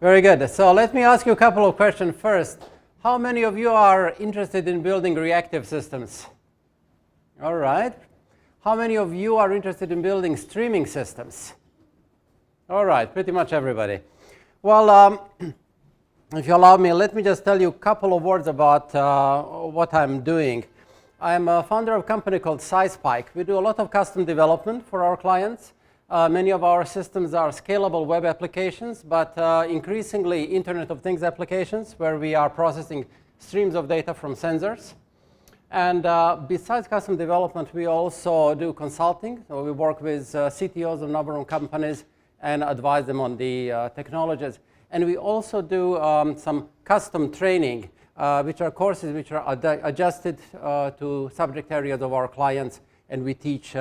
Very good. So let me ask you a couple of questions first. How many of you are interested in building reactive systems? All right. How many of you are interested in building streaming systems? All right, pretty much everybody. Well, if you allow me, let me just tell you a couple of words about what I'm doing. I'm a founder of a company called SciSpike. We do a lot of custom development for our clients. Many of our systems are scalable web applications, but increasingly Internet of Things applications where we are processing streams of data from sensors. And besides custom development, we also do consulting. So we work with CTOs of a number of companies and advise them on the technologies. And we also do some custom training, which are courses which are adjusted to subject areas of our clients, and we teach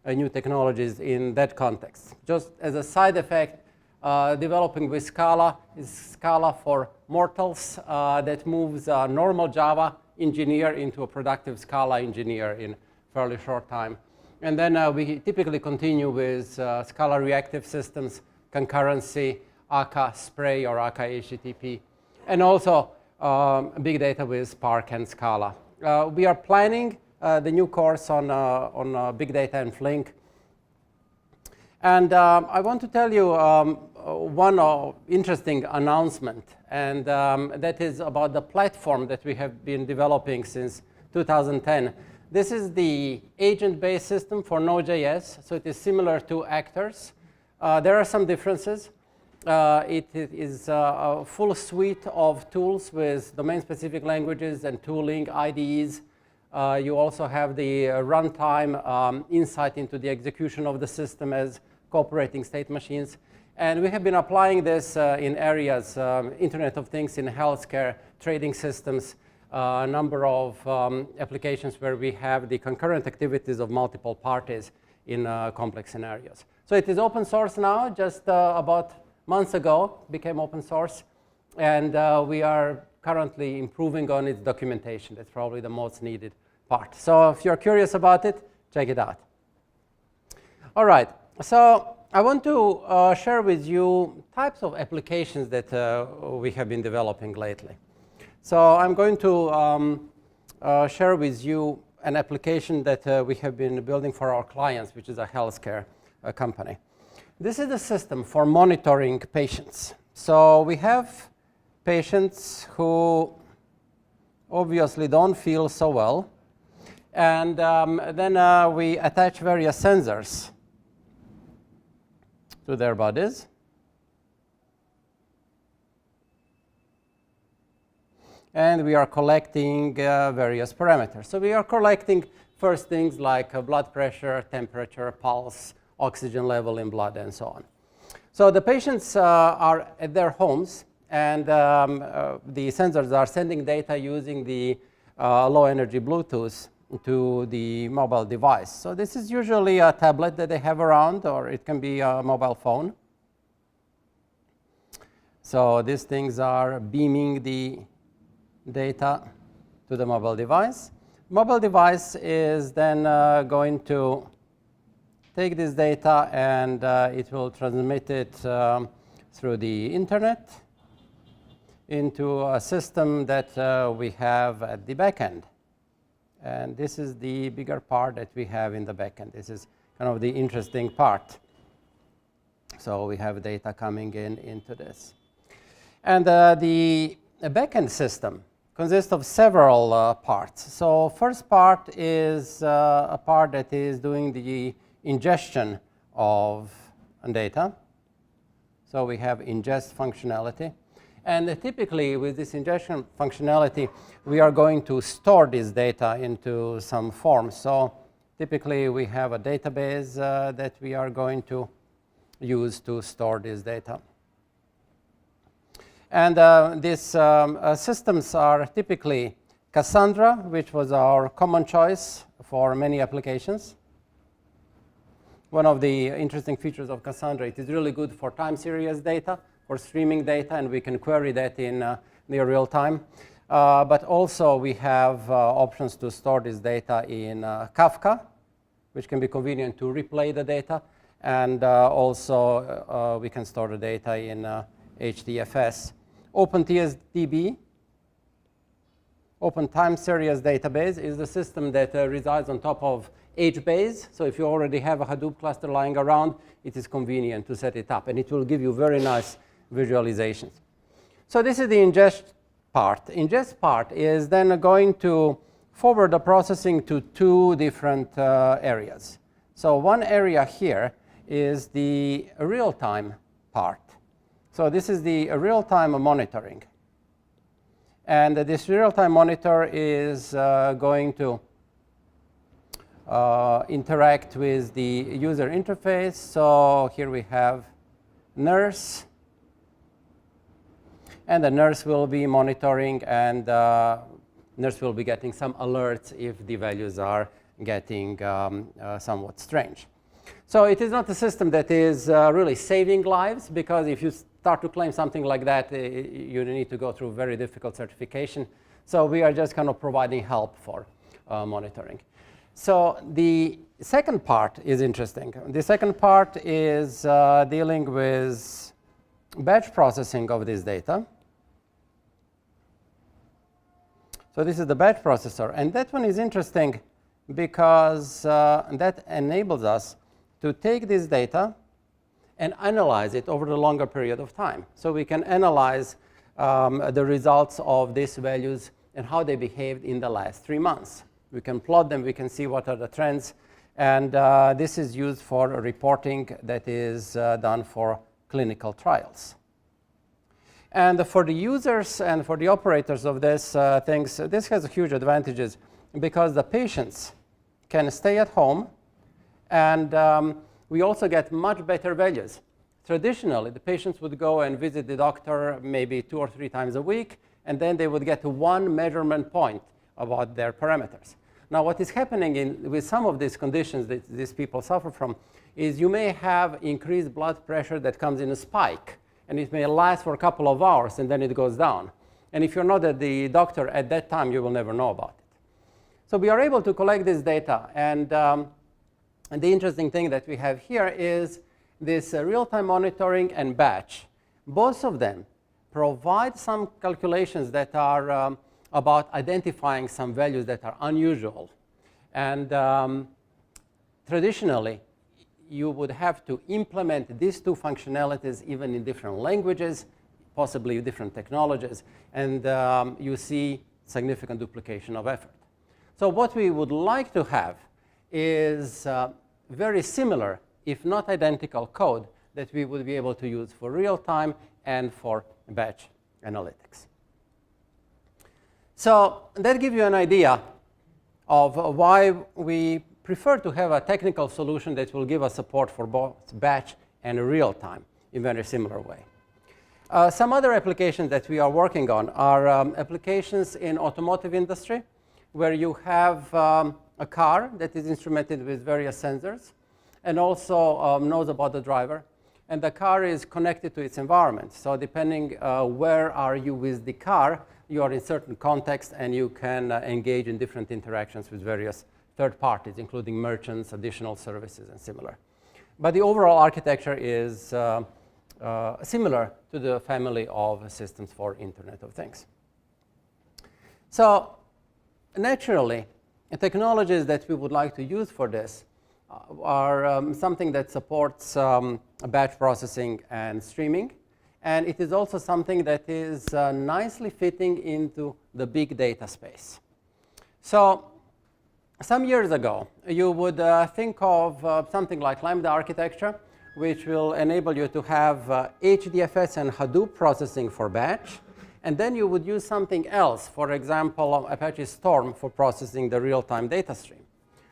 new technologies in that context. Just as a side effect, developing with Scala is Scala for mortals that moves a normal Java engineer into a productive Scala engineer in fairly short time. And then we typically continue with Scala reactive systems, concurrency, Akka Spray or Akka HTTP, and also big data with Spark and Scala. We are planning the new course on big data and Flink. And I want to tell you one interesting announcement, and that is about the platform that we have been developing since 2010. This is the agent-based system for Node.js, so it is similar to actors. There are some differences. It is a full suite of tools with domain-specific languages and tooling, IDEs. You also have the runtime insight into the execution of the system as cooperating state machines. And we have been applying this in areas, Internet of Things in healthcare, trading systems, a number of applications where we have the concurrent activities of multiple parties in complex scenarios. So it is open source now, just about months ago became open source, and we are currently improving on its documentation. That's probably the most needed part. So if you're curious about it, check it out. All right, so I want to share with you types of applications that we have been developing lately. So I'm going to share with you an application that we have been building for our clients, which is a healthcare company. This is a system for monitoring patients. So we have patients who obviously don't feel so well. And then we attach various sensors to their bodies. And we are collecting various parameters. So we are collecting first things like blood pressure, temperature, pulse, oxygen level in blood, and so on. So the patients are at their homes, and the sensors are sending data using the low-energy Bluetooth to the mobile device. So this is usually a tablet that they have around, or it can be a mobile phone. So these things are beaming the data to the mobile device. Mobile device is then going to take this data, and it will transmit it through the internet into a system that we have at the back end. And this is the bigger part that we have in the back end. This is kind of the interesting part. So we have data coming into this. And the back-end system consists of several parts. So first part is a part that is doing the ingestion of data. So we have ingest functionality. And typically with this ingestion functionality, we are going to store this data into some form. So typically we have a database that we are going to use to store this data. And these systems are typically Cassandra, which was our common choice for many applications. One of the interesting features of Cassandra, it is really good for time series data, for streaming data, and we can query that in near real time. But also we have options to store this data in Kafka, which can be convenient to replay the data. And also we can store the data in HDFS. OpenTSDB, Open Time Series Database, is the system that resides on top of HBase. So if you already have a Hadoop cluster lying around, it is convenient to set it up. And it will give you very nice visualizations. So this is the ingest part. Ingest part is then going to forward the processing to two different areas. So one area here is the real-time part. So this is the real-time monitoring. And this real-time monitor is going to interact with the user interface. So here we have nurse. And the nurse will be monitoring, and nurse will be getting some alerts if the values are getting somewhat strange. So it is not a system that is really saving lives, because if you start to claim something like that, you need to go through very difficult certification. So we are just kind of providing help for monitoring. So the second part is interesting. The second part is dealing with batch processing of this data. So this is the batch processor. And that one is interesting because that enables us to take this data and analyze it over a longer period of time. So we can analyze the results of these values and how they behaved in the last 3 months. We can plot them. We can see what are the trends. And this is used for reporting that is done for clinical trials. And for the users and for the operators of this things, this has huge advantages because the patients can stay at home, and we also get much better values. Traditionally, the patients would go and visit the doctor maybe 2 or 3 times a week, and then they would get one measurement point about their parameters. Now, what is happening with some of these conditions that these people suffer from is you may have increased blood pressure that comes in a spike. And it may last for a couple of hours, and then it goes down. And if you're not at the doctor at that time, you will never know about it. So we are able to collect this data. And the interesting thing that we have here is this real-time monitoring and batch. Both of them provide some calculations that are about identifying some values that are unusual. And traditionally, you would have to implement these two functionalities even in different languages, possibly different technologies, and you see significant duplication of effort. So what we would like to have is very similar, if not identical, code that we would be able to use for real-time and for batch analytics. So that gives you an idea of why we prefer to have a technical solution that will give us support for both batch and real-time in a very similar way. Some other applications that we are working on are applications in automotive industry, where you have a car that is instrumented with various sensors and also knows about the driver. And the car is connected to its environment. So depending where are you with the car, you are in certain context, and you can engage in different interactions with various third parties, including merchants, additional services, and similar. But the overall architecture is similar to the family of systems for Internet of Things. So naturally, the technologies that we would like to use for this are something that supports batch processing and streaming. And it is also something that is nicely fitting into the big data space. So some years ago, you would think of something like Lambda architecture, which will enable you to have HDFS and Hadoop processing for batch. And then you would use something else, for example, Apache Storm for processing the real-time data stream.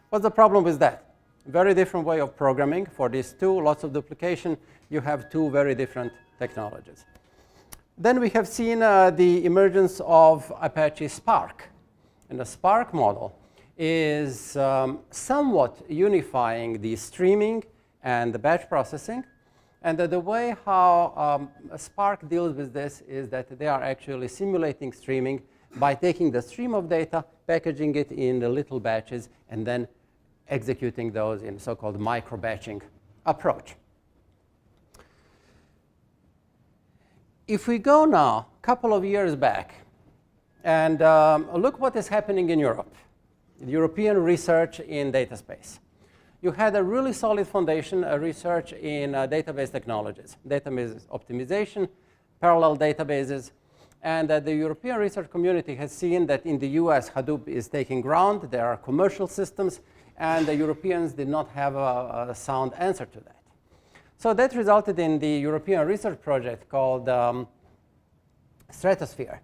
What's the problem with that? Very different way of programming for these two, lots of duplication. You have two very different technologies. Then we have seen the emergence of Apache Spark. And the Spark model is somewhat unifying the streaming and the batch processing. And the way how Spark deals with this is that they are actually simulating streaming by taking the stream of data, packaging it in the little batches, and then executing those in so-called micro-batching approach. if we go now a couple of years back and look what is happening in Europe, European research in data space. You had a really solid foundation, research in database technologies, database optimization, parallel databases. And the European research community has seen that in the US, Hadoop is taking ground. There are commercial systems. And the Europeans did not have a sound answer to that. So that resulted in the European research project called Stratosphere,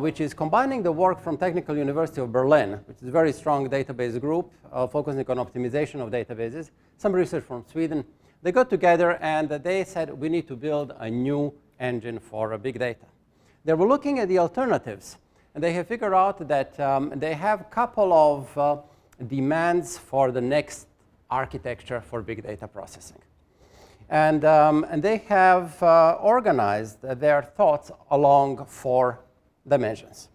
which is combining the work from Technical University of Berlin, which is a very strong database group focusing on optimization of databases, some research from Sweden. They got together and they said, we need to build a new engine for big data. They were looking at the alternatives, and they have figured out that they have a couple of demands for the next architecture for big data processing. And they have organized their thoughts along 4 dimensions.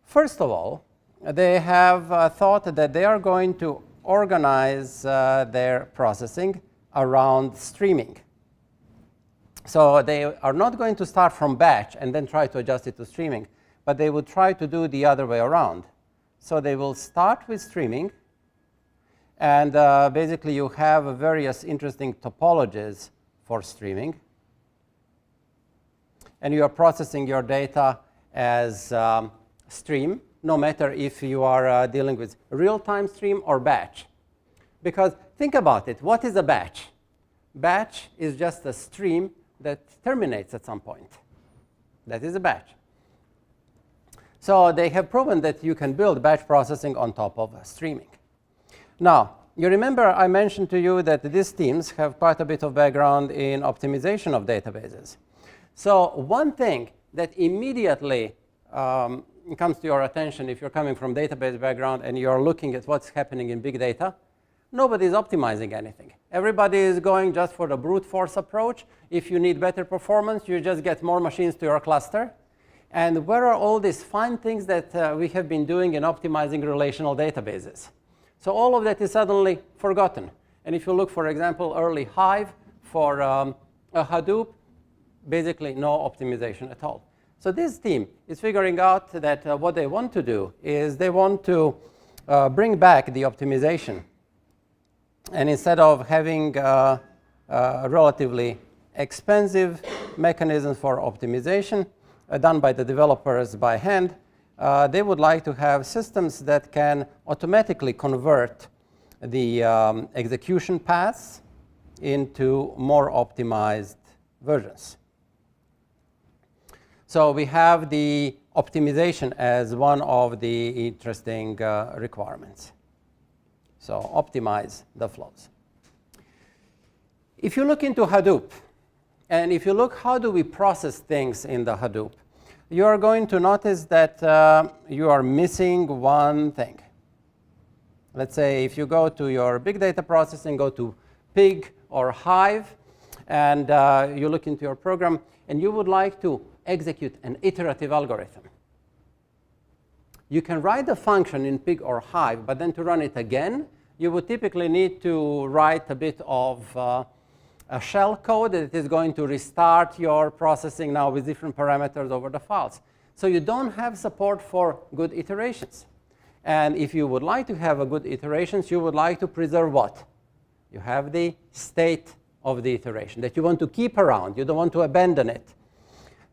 First of all, they have thought that they are going to organize their processing around streaming. So they are not going to start from batch and then try to adjust it to streaming, but they will try to do the other way around. So they will start with streaming, and basically you have various interesting topologies for streaming. And you are processing your data as stream, no matter if you are dealing with real-time stream or batch. Because think about it, what is a batch? Batch is just a stream that terminates at some point. That is a batch. So they have proven that you can build batch processing on top of streaming. Now, you remember I mentioned to you that these teams have quite a bit of background in optimization of databases. So one thing that immediately comes to your attention if you're coming from database background and you're looking at what's happening in big data, nobody is optimizing anything. Everybody is going just for the brute force approach. If you need better performance, you just get more machines to your cluster. And where are all these fine things that we have been doing in optimizing relational databases? So all of that is suddenly forgotten. And if you look, for example, early Hive for a Hadoop, basically no optimization at all. So this team is figuring out that what they want to do is they want to bring back the optimization. And instead of having relatively expensive mechanisms for optimization done by the developers by hand, they would like to have systems that can automatically convert the execution paths into more optimized versions. So we have the optimization as one of the interesting requirements. So optimize the flows. If you look into Hadoop, and if you look how do we process things in the Hadoop, you are going to notice that you are missing one thing. Let's say if you go to your big data processing, go to Pig or Hive, and you look into your program, and you would like to execute an iterative algorithm. You can write the function in Pig or Hive, but then to run it again, you would typically need to write a bit of a shell code that is going to restart your processing now with different parameters over the files. So you don't have support for good iterations. And if you would like to have a good iterations, you would like to preserve what? You have the state of the iteration that you want to keep around. You don't want to abandon it.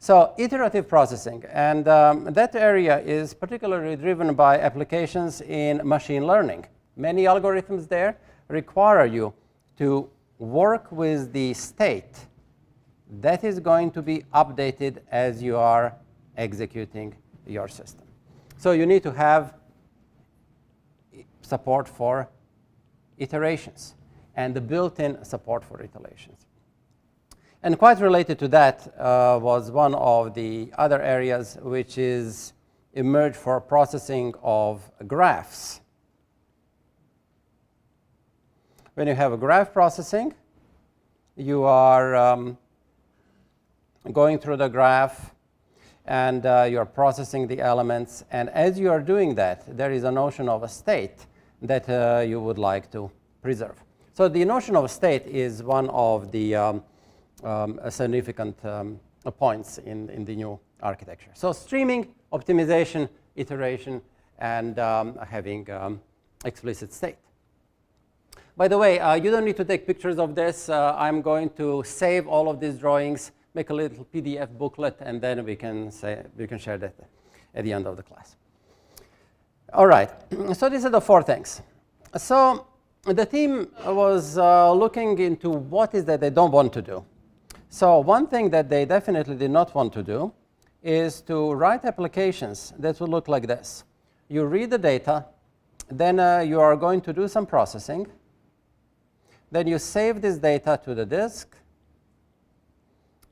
So iterative processing, and that area is particularly driven by applications in machine learning. Many algorithms there require you to work with the state that is going to be updated as you are executing your system. So you need to have support for iterations and the built-in support for iterations. And quite related to that was one of the other areas which is emerged for processing of graphs. When you have a graph processing, you are going through the graph and you are processing the elements. And as you are doing that, there is a notion of a state that you would like to preserve. So the notion of a state is one of the a significant points in the new architecture. So streaming, optimization, iteration, and having explicit state. By the way, you don't need to take pictures of this. I'm going to save all of these drawings, make a little PDF booklet, and then we can share that at the end of the class. All right, so these are the 4 things. So the team was looking into what is that they don't want to do. So one thing that they definitely did not want to do is to write applications that would look like this. You read the data, then you are going to do some processing, then you save this data to the disk,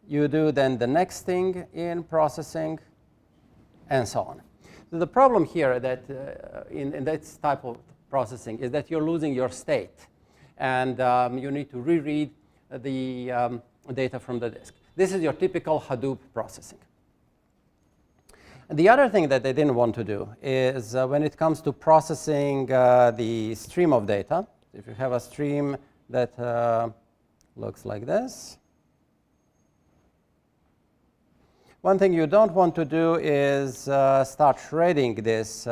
you do then the next thing in processing, and so on. So the problem here that in this type of processing is that you're losing your state, and you need to reread the data from the disk. This is your typical Hadoop processing. The other thing that they didn't want to do is when it comes to processing the stream of data, if you have a stream that looks like this, one thing you don't want to do is start shredding this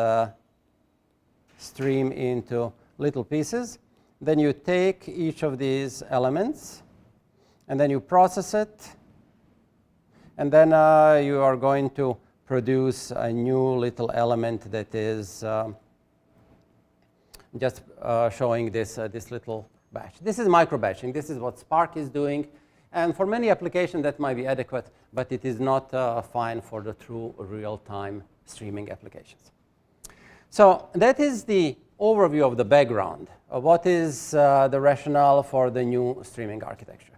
stream into little pieces. Then you take each of these elements, and then you process it, and then you are going to produce a new little element that is just showing this little batch. This is micro batching. This is what Spark is doing. And for many applications, that might be adequate, but it is not fine for the true real-time streaming applications. So that is the overview of the background of what is the rationale for the new streaming architecture.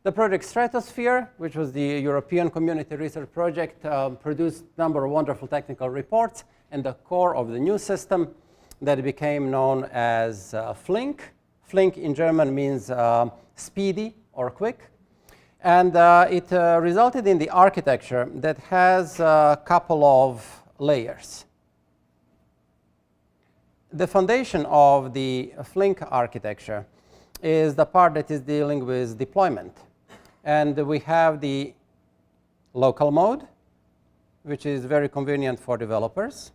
The project Stratosphere, which was the European community research project, produced a number of wonderful technical reports, and the core of the new system that became known as Flink. Flink in German means speedy or quick. And it resulted in the architecture that has a couple of layers. The foundation of the Flink architecture is the part that is dealing with deployment. And we have the local mode, which is very convenient for developers.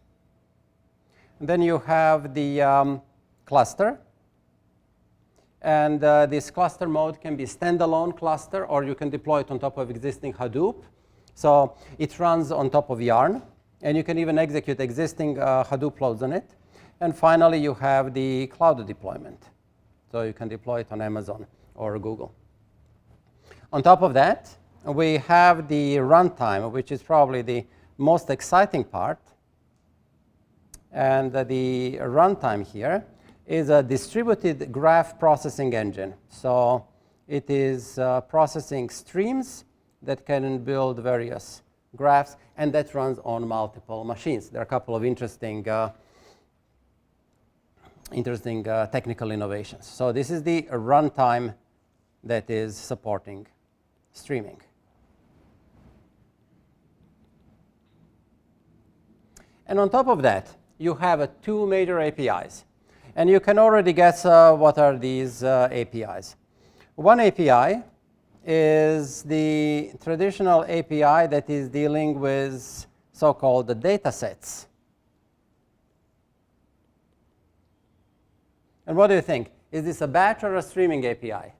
And then you have the cluster. And this cluster mode can be standalone cluster, or you can deploy it on top of existing Hadoop. So it runs on top of Yarn, and you can even execute existing Hadoop loads on it. And finally, you have the cloud deployment. So you can deploy it on Amazon or Google. On top of that, we have the runtime, which is probably the most exciting part. And the runtime here is a distributed graph processing engine. So it is processing streams that can build various graphs, and that runs on multiple machines. There are a couple of interesting technical innovations. So this is the runtime that is supporting streaming. And on top of that, you have 2 major APIs. And you can already guess what are these APIs. One API is the traditional API that is dealing with so-called data sets. And what do you think? Is this a batch or a streaming API?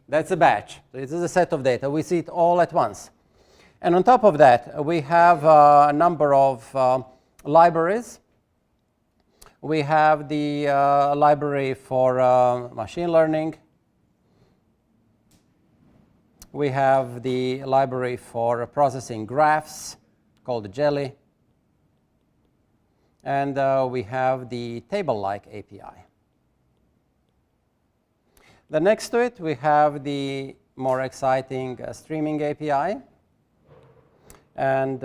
That's a batch. So it is a set of data. We see it all at once. And on top of that, we have a number of libraries. We have the library for machine learning. We have the library for processing graphs called Jelly. And we have the table-like API. The next to it, we have the more exciting streaming API. And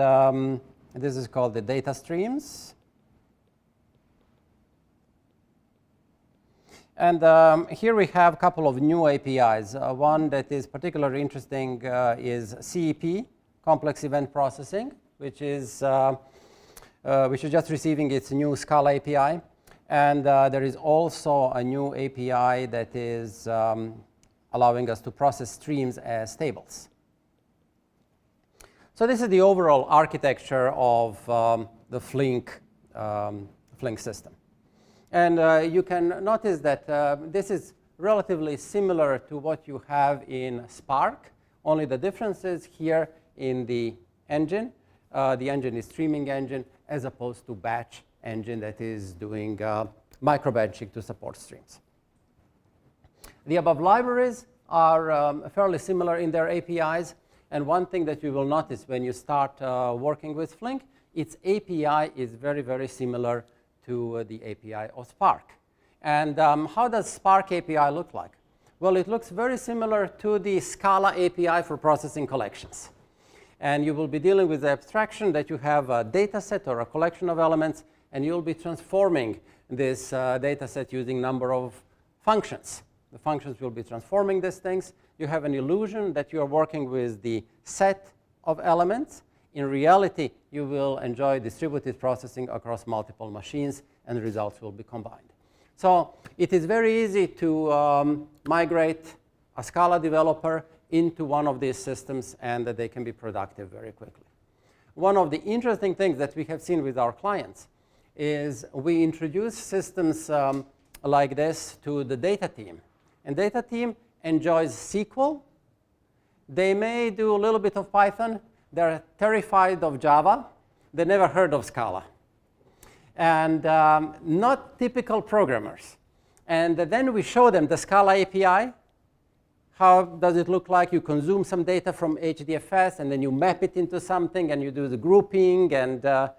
this is called the data streams. And here we have a couple of new APIs. One that is particularly interesting is CEP, Complex Event Processing, which is just receiving its new Scala API. And there is also a new API that is allowing us to process streams as tables. So this is the overall architecture of the Flink system. And you can notice that this is relatively similar to what you have in Spark, only the difference is here in the engine. The engine is streaming engine as opposed to batch engine that is doing micro-batching to support streams. The above libraries are fairly similar in their APIs. And one thing that you will notice when you start working with Flink, its API is very, very similar to the API of Spark. And how does Spark API look like? Well, it looks very similar to the Scala API for processing collections. And you will be dealing with the abstraction that you have a data set or a collection of elements, and you'll be transforming this data set using number of functions. The functions will be transforming these things. You have an illusion that you are working with the set of elements. In reality, you will enjoy distributed processing across multiple machines, and the results will be combined. So it is very easy to migrate a Scala developer into one of these systems, and that they can be productive very quickly. One of the interesting things that we have seen with our clients is we introduce systems like this to the data team. And data team enjoys SQL. They may do a little bit of Python. They're terrified of Java. They never heard of Scala. And not typical programmers. And then we show them the Scala API. How does it look like? You consume some data from HDFS, and then you map it into something, and you do the grouping and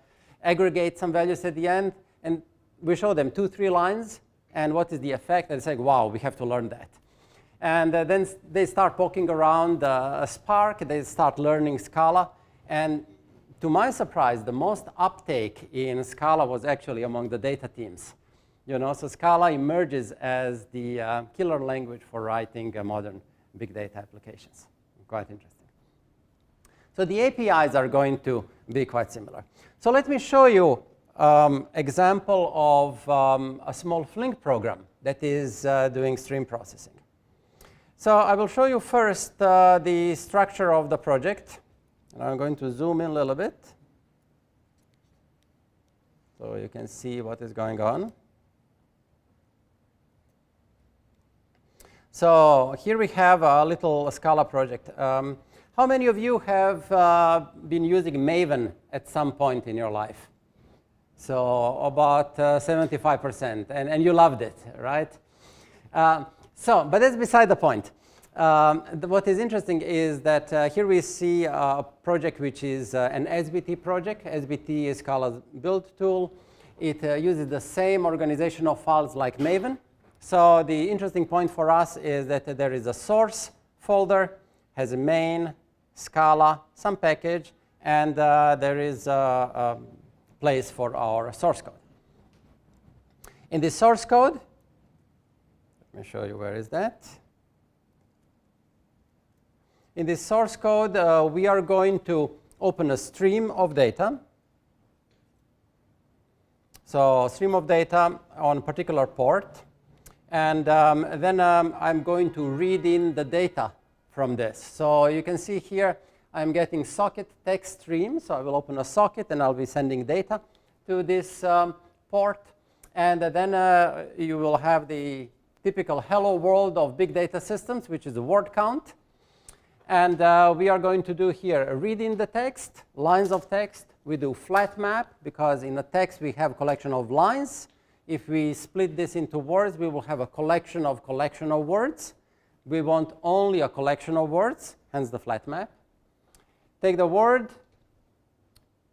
aggregate some values at the end. And we show them 2-3 lines. And what is the effect? And they say, wow, we have to learn that. And then they start poking around Spark. They start learning Scala. And to my surprise, the most uptake in Scala was actually among the data teams. So Scala emerges as the killer language for writing modern big data applications. Quite interesting. So the APIs are going to be quite similar. So let me show you example of a small Flink program that is doing stream processing. So I will show you first the structure of the project. And I'm going to zoom in a little bit so you can see what is going on. So here we have a little Scala project. How many of you have been using Maven at some point in your life? So about 75%, and you loved it, right? But that's beside the point. What is interesting is that here we see a project which is an SBT project. SBT is Scala's build tool. It uses the same organization of files like Maven. So the interesting point for us is that there is a source folder, has a main, Scala, some package, and there is a place for our source code. In this source code, let me show you where is that. In this source code, we are going to open a stream of data. So stream of data on a particular port. And then I'm going to read in the data from this. So you can see here, I'm getting socket text stream. So I will open a socket, and I'll be sending data to this port. And then you will have the typical hello world of big data systems, which is a word count. And we are going to do here a read in the text, lines of text. We do flat map, because in the text we have a collection of lines. If we split this into words, we will have a collection of words. We want only a collection of words, hence the flat map. Take the word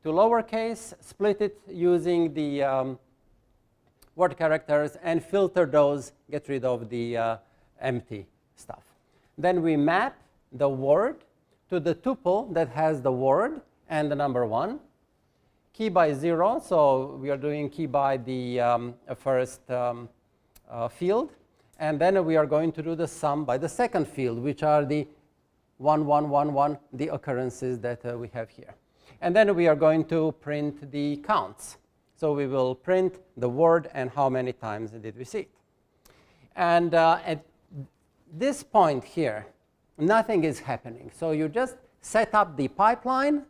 to lowercase, split it using the word characters, and filter those, get rid of the empty stuff. Then we map the word to the tuple that has the word and the number 1. Key by 0, so we are doing key by the first field. And then we are going to do the sum by the second field, which are the 1, 1, 1, 1, the occurrences that we have here. And then we are going to print the counts. So we will print the word and how many times did we see it. And at this point here, nothing is happening. So you just set up the pipeline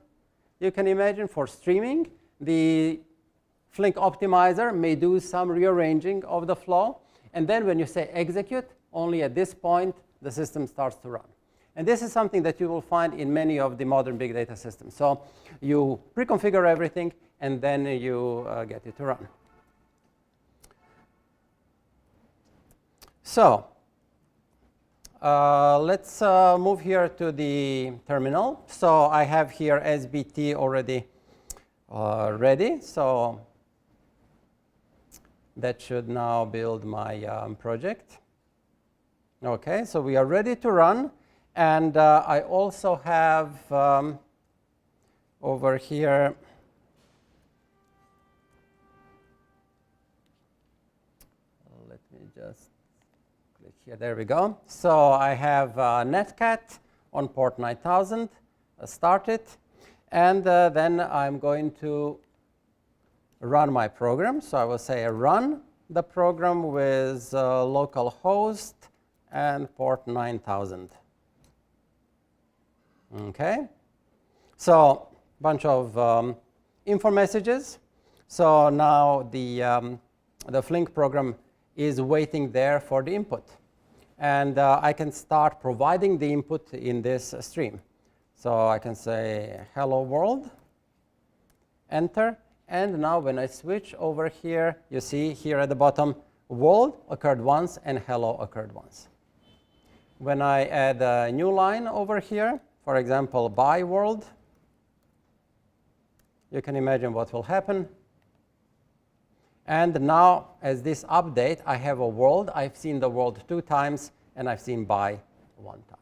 you can imagine for streaming, the Flink optimizer may do some rearranging of the flow. And then when you say execute, only at this point, the system starts to run. And this is something that you will find in many of the modern big data systems. So you pre-configure everything, and then you get it to run. So let's move here to the terminal. So I have here SBT already ready. So that should now build my project. OK, so we are ready to run. And I also have over here let me just click here. There we go. So I have netcat on port 9000. Start it. And then I'm going to run my program. So I will say run the program with localhost and port 9000. OK. So a bunch of info messages. So now the Flink program is waiting there for the input. And I can start providing the input in this stream. So I can say hello world, enter. And now when I switch over here, you see here at the bottom, world occurred once and hello occurred once. When I add a new line over here, for example, by world, you can imagine what will happen. And now, as this update, I have a world. I've seen the world 2 times, and I've seen by 1 time.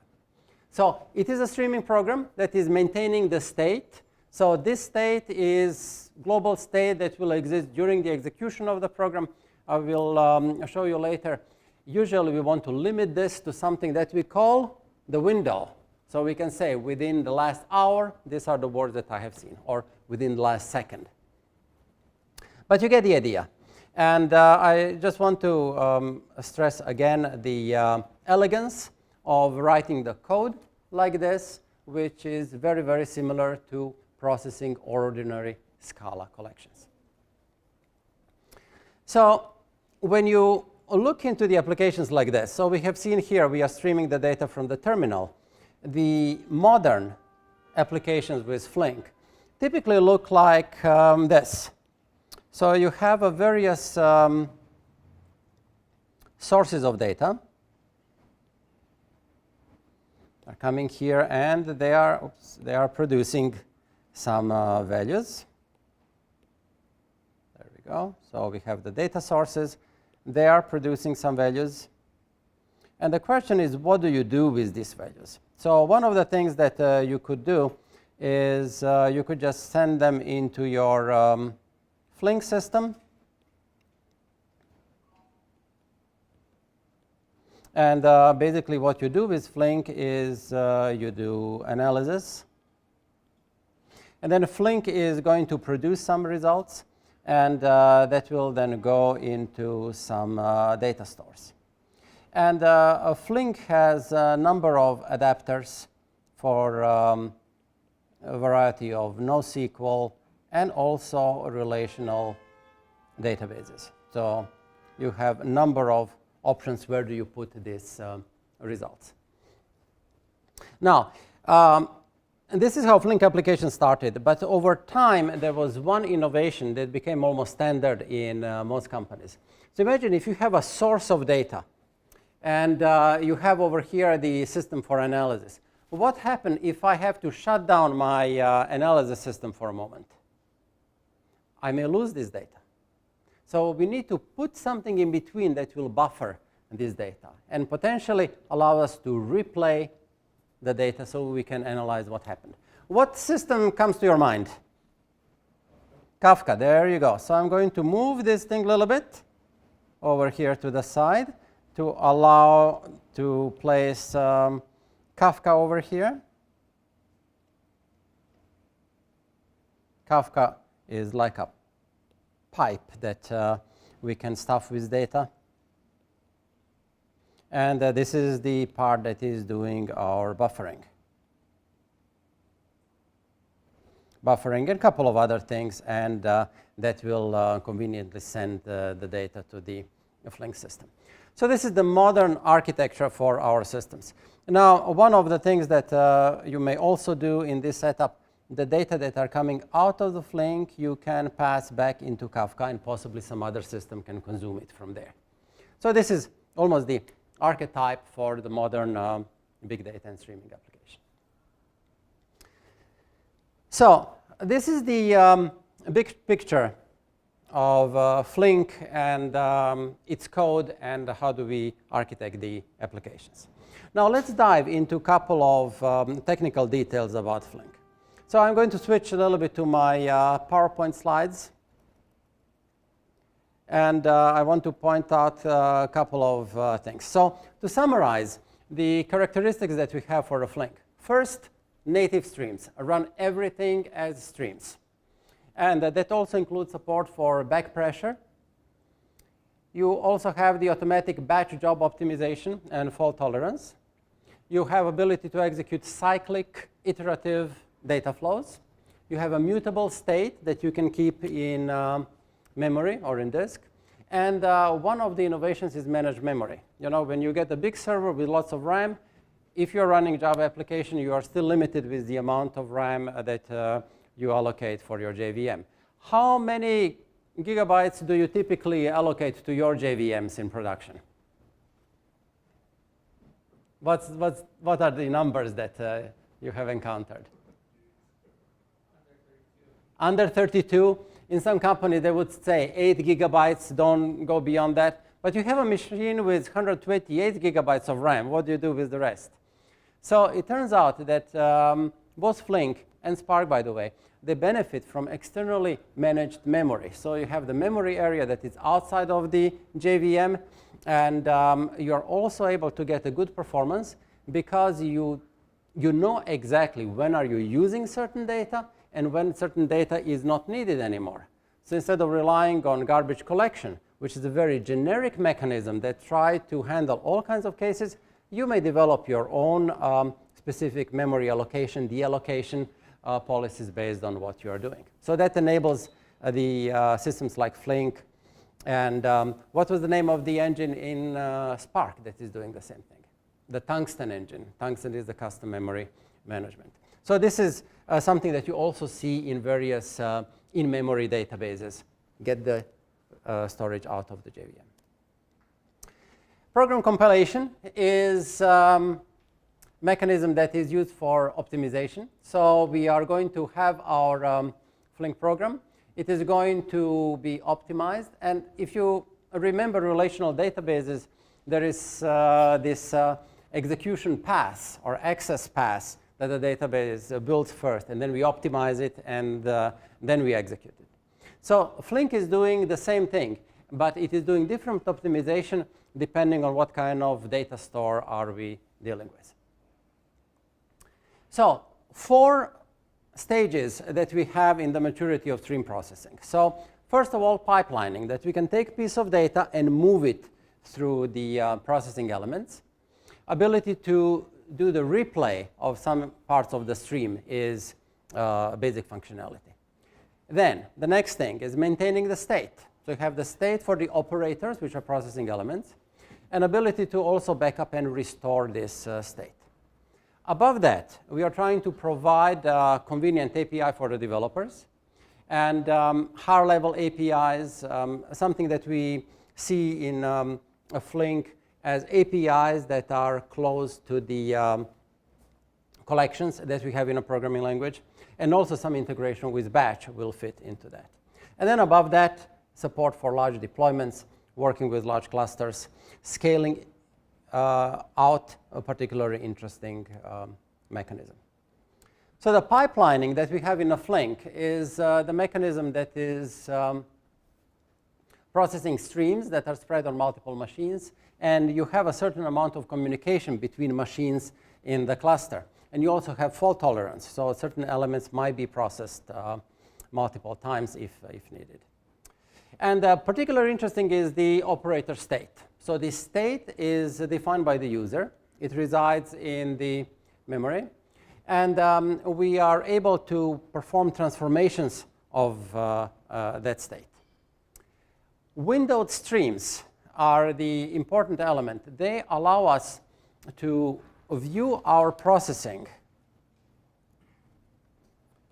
So it is a streaming program that is maintaining the state. So this state is global state that will exist during the execution of the program. I will show you later. Usually, we want to limit this to something that we call the window. So we can say within the last hour, these are the words that I have seen, or within the last second. But you get the idea. And I just want to stress again the elegance of writing the code like this, which is very, very similar to processing ordinary Scala collections. So when you look into the applications like this, so we have seen here we are streaming the data from the terminal. The modern applications with Flink typically look like this. So you have various sources of data. They're coming here, and they are producing some values. There we go. So we have the data sources. They are producing some values. And the question is, what do you do with these values? So one of the things that you could do is you could just send them into your Flink system. And basically what you do with Flink is you do analysis. And then Flink is going to produce some results. And that will then go into some data stores. And Flink has a number of adapters for a variety of NoSQL and also relational databases. So you have a number of options where do you put these results. Now, this is how Flink application started. But over time, there was one innovation that became almost standard in most companies. So imagine if you have a source of data, and you have over here the system for analysis. What happens if I have to shut down my analysis system for a moment? I may lose this data. So we need to put something in between that will buffer this data and potentially allow us to replay the data so we can analyze what happened. What system comes to your mind? Kafka. There you go. So I'm going to move this thing a little bit over here to the side to allow to place Kafka over here. Kafka is like a pipe that we can stuff with data. And this is the part that is doing our buffering. buffering, and a couple of other things, and that will conveniently send the data to the Flink system. So this is the modern architecture for our systems. Now, one of the things that you may also do in this setup, the data that are coming out of the Flink, you can pass back into Kafka, and possibly some other system can consume it from there. So this is almost the archetype for the modern big data and streaming application. So this is the big picture of Flink and its code, and how do we architect the applications. Now let's dive into a couple of technical details about Flink. So I'm going to switch a little bit to my PowerPoint slides. And I want to point out a couple of things. So to summarize the characteristics that we have for the Flink. First, native streams. Run everything as streams. And that also includes support for back pressure. You also have the automatic batch job optimization and fault tolerance. You have ability to execute cyclic, iterative data flows. You have a mutable state that you can keep in memory or in disk. And one of the innovations is managed memory. You know, when you get a big server with lots of RAM, if you're running Java application, you are still limited with the amount of RAM that you allocate for your JVM. How many gigabytes do you typically allocate to your JVMs in production? What are the numbers that you have encountered? Under 32. In some company, they would say 8 gigabytes, don't go beyond that. But you have a machine with 128 gigabytes of RAM. What do you do with the rest? So it turns out that both Flink and Spark, by the way, they benefit from externally managed memory. So you have the memory area that is outside of the JVM, and you are also able to get a good performance because you know exactly when are you using certain data and when certain data is not needed anymore. So instead of relying on garbage collection, which is a very generic mechanism that tries to handle all kinds of cases, you may develop your own specific memory allocation, deallocation policies based on what you are doing. So that enables the systems like Flink. And what was the name of the engine in Spark that is doing the same thing? The Tungsten engine. Tungsten is the custom memory management. So this is something that you also see in various in-memory databases. Get the storage out of the JVM. Program compilation is mechanism that is used for optimization. So we are going to have our Flink program. It is going to be optimized. And if you remember relational databases, there is this execution path or access path that the database builds first, and then we optimize it, and then we execute it. So Flink is doing the same thing, but it is doing different optimization depending on what kind of data store are we dealing with. So 4 stages that we have in the maturity of stream processing. So first of all, pipelining, that we can take a piece of data and move it through the processing elements. Ability to do the replay of some parts of the stream is basic functionality. Then the next thing is maintaining the state. So you have the state for the operators, which are processing elements, and ability to also back up and restore this state. Above that, we are trying to provide a convenient API for the developers, and higher level APIs, something that we see in a Flink as APIs that are close to the collections that we have in a programming language, and also some integration with batch will fit into that. And then above that, support for large deployments, working with large clusters, scaling out a particularly interesting mechanism. So the pipelining that we have in a Flink is the mechanism that is processing streams that are spread on multiple machines, and you have a certain amount of communication between machines in the cluster. And you also have fault tolerance, so certain elements might be processed multiple times if needed. And particularly interesting is the operator state. So the state is defined by the user. It resides in the memory. And we are able to perform transformations of that state. Windowed streams are the important element. They allow us to view our processing.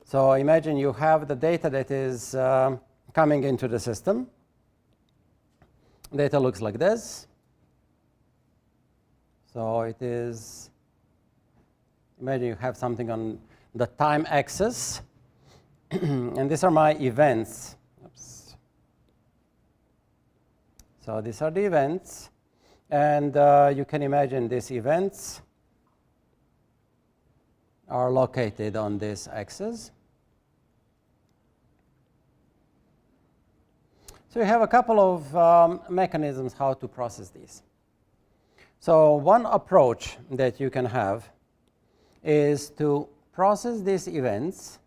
So imagine you have the data that is coming into the system. Data looks like this. So it is, imagine you have something on the time axis. And these are my events. Oops. So these are the events. And you can imagine these events are located on this axis. So you have a couple of mechanisms how to process these. So one approach that you can have is to process these events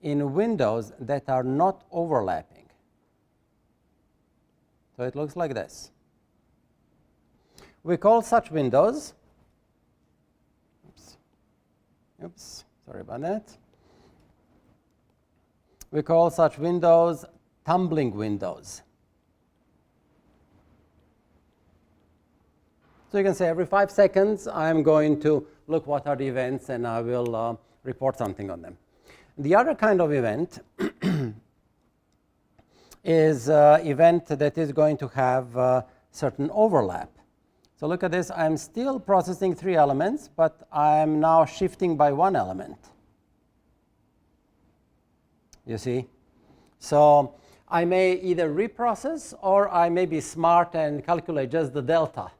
in windows that are not overlapping. So it looks like this. We call such windows, oops, sorry about that. We call such windows tumbling windows. So you can say every 5 seconds, I'm going to look what are the events, and I will report something on them. The other kind of event is an event that is going to have certain overlap. So look at this. I'm still processing 3 elements, but I'm now shifting by 1 element. You see? So I may either reprocess, or I may be smart and calculate just the delta.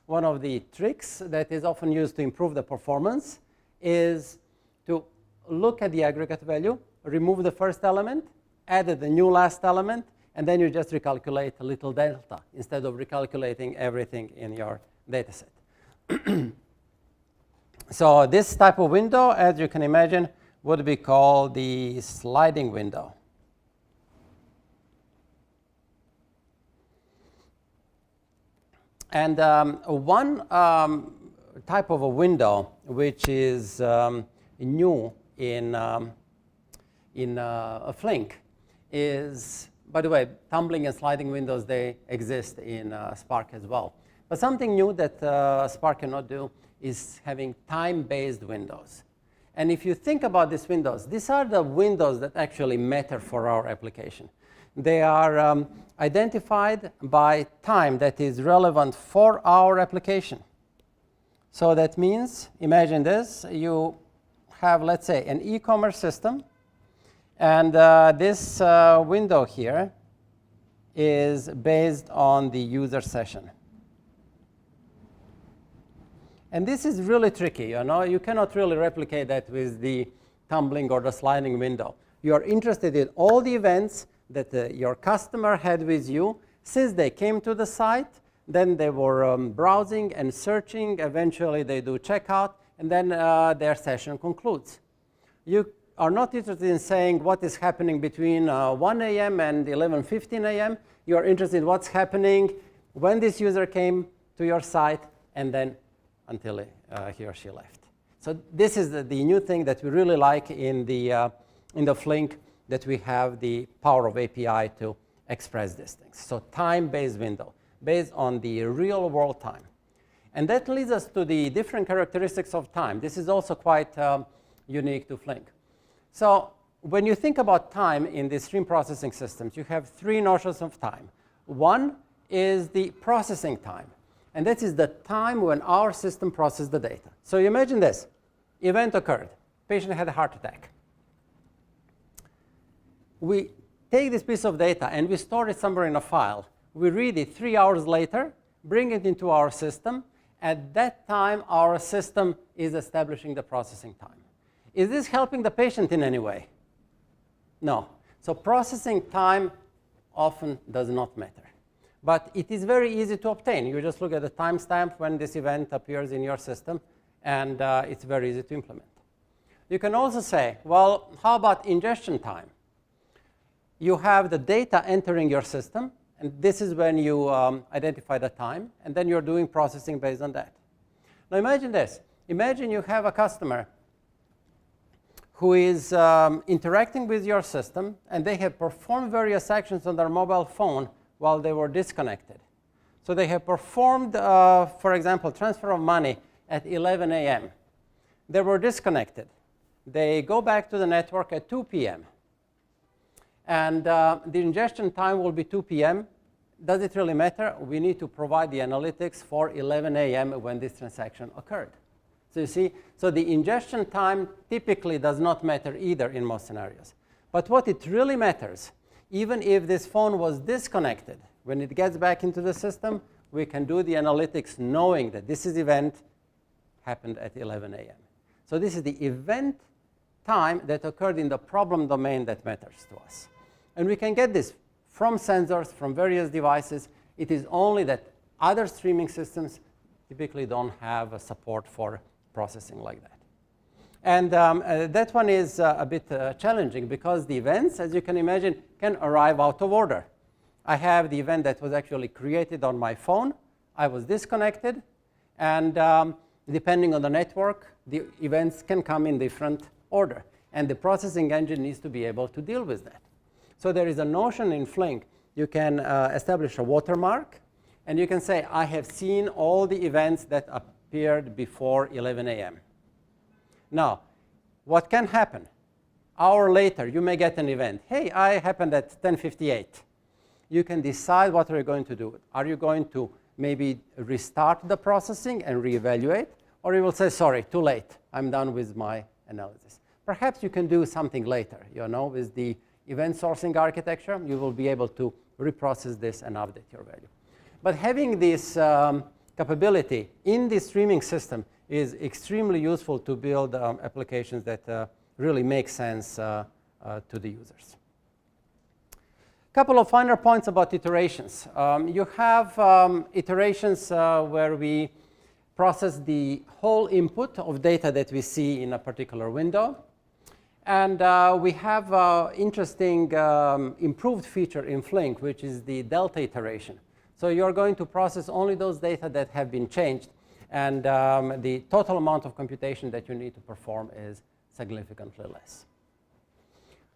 One of the tricks that is often used to improve the performance is to look at the aggregate value, remove the first element, add the new last element, and then you just recalculate a little delta instead of recalculating everything in your data set. So this type of window, as you can imagine, would be called the sliding window. And one type of a window which is new in Flink is, by the way, tumbling and sliding windows, they exist in Spark as well. But something new that Spark cannot do is having time-based windows. And if you think about these windows, these are the windows that actually matter for our application. They are identified by time that is relevant for our application. So that means, imagine this, you have, let's say, an e-commerce system, and this window here is based on the user session. And this is really tricky, you know. You cannot really replicate that with the tumbling or the sliding window. You are interested in all the events that your customer had with you since they came to the site. Then they were browsing and searching. Eventually, they do checkout, and then their session concludes. You are not interested in saying what is happening between 1 a.m. and 11:15 a.m. You are interested in what's happening when this user came to your site, and then until he or she left. So this is the new thing that we really like in the Flink, that we have the power of API to express these things. So time-based window, based on the real-world time. And that leads us to the different characteristics of time. This is also quite unique to Flink. So when you think about time in the stream processing systems, you have 3 notions of time. One is the processing time. And that is the time when our system processes the data. So you imagine this. Event occurred. Patient had a heart attack. We take this piece of data and we store it somewhere in a file. We read it 3 hours later, bring it into our system. At that time, our system is establishing the processing time. Is this helping the patient in any way? No. So processing time often does not matter. But it is very easy to obtain. You just look at the timestamp when this event appears in your system, and it's very easy to implement. You can also say, well, how about ingestion time? You have the data entering your system, and this is when you identify the time, and then you're doing processing based on that. Now imagine this. Imagine you have a customer who is interacting with your system, and they have performed various actions on their mobile phone while they were disconnected. So they have performed, for example, transfer of money at 11 a.m. They were disconnected. They go back to the network at 2 p.m. And the ingestion time will be 2 p.m. Does it really matter? We need to provide the analytics for 11 a.m. when this transaction occurred. So you see, so the ingestion time typically does not matter either in most scenarios. But what it really matters, even if this phone was disconnected, when it gets back into the system, we can do the analytics knowing that this event happened at 11 a.m. So this is the event time that occurred in the problem domain that matters to us. And we can get this from sensors, from various devices. It is only that other streaming systems typically don't have a support for processing like that. And that one is a bit challenging because the events, as you can imagine, can arrive out of order. I have the event that was actually created on my phone. I was disconnected. And depending on the network, the events can come in different order. And the processing engine needs to be able to deal with that. So there is a notion in Flink. You can establish a watermark. And you can say, I have seen all the events that appeared before 11 a.m. Now, what can happen? An hour later, you may get an event. Hey, I happened at 10:58. You can decide what are you going to do. Are you going to maybe restart the processing and reevaluate? Or you will say, sorry, too late. I'm done with my analysis. Perhaps you can do something later. You know, with the event sourcing architecture, you will be able to reprocess this and update your value. But having this capability in the streaming system is extremely useful to build applications that really make sense to the users. A couple of finer points about iterations. You have iterations where we process the whole input of data that we see in a particular window. And we have an interesting improved feature in Flink, which is the delta iteration. So you're going to process only those data that have been changed. And the total amount of computation that you need to perform is significantly less.